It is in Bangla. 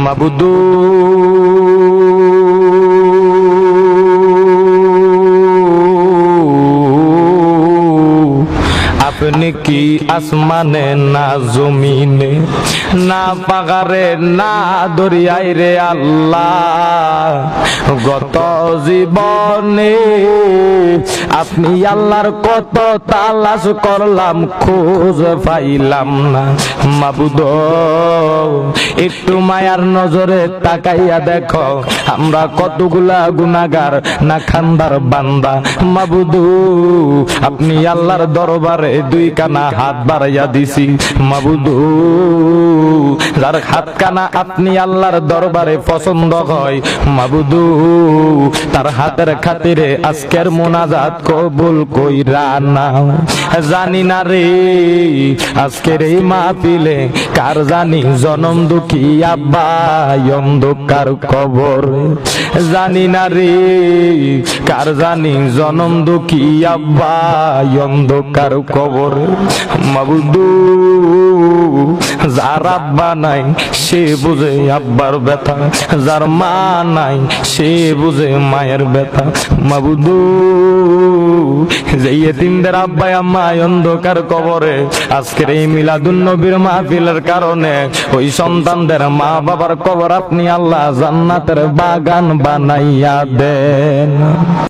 মাবুদু আপনি কি আসমানে না জমিনে না পাগারে না দরিয়ায় রে আল্লাহ, গত জীবনে আপনি আল্লাহর কত তালাশ করলাম খোঁজ পাইলাম না। মাবুদ একটু মায়ার নজরে তাকাইয়া দেখো আমরা কতগুলা গুনাহগার না খান্দার বান্দা। মাবুদু আপনি আল্লাহর দরবারে দুই কানা হাত বাড়াইয়া দিছি। মাবুদু যার হাত কানা আপনি আল্লাহর দরবারে পছন্দ হয়, মাবুদু তার হাতের খাতিরে আজকের মোনাজাত কবুল কইরা নাও। জানি না রে আজকের এই মাহফিলে কার জানি জনম দুঃখী আব্বা অন্ধকার কবর, জানি না রে কার জানি জনম দুঃখী আব্বা অন্ধকার কবর। মাবুদু যার আব্বা নাই সে বুঝে আব্বার ব্যথা, যার মা নাই সে বুঝে মায়ের ব্যথা। মাবুদু যে এতিমদের আব্বা আম্মা অন্ধকার কবরে, আজকের এই মিলাদুন নবীর মাহফিলের কারণে ওই সন্তানদের মা বাবার কবর আপনি আল্লাহ জান্নাতের বাগান বানাইয়া দেন।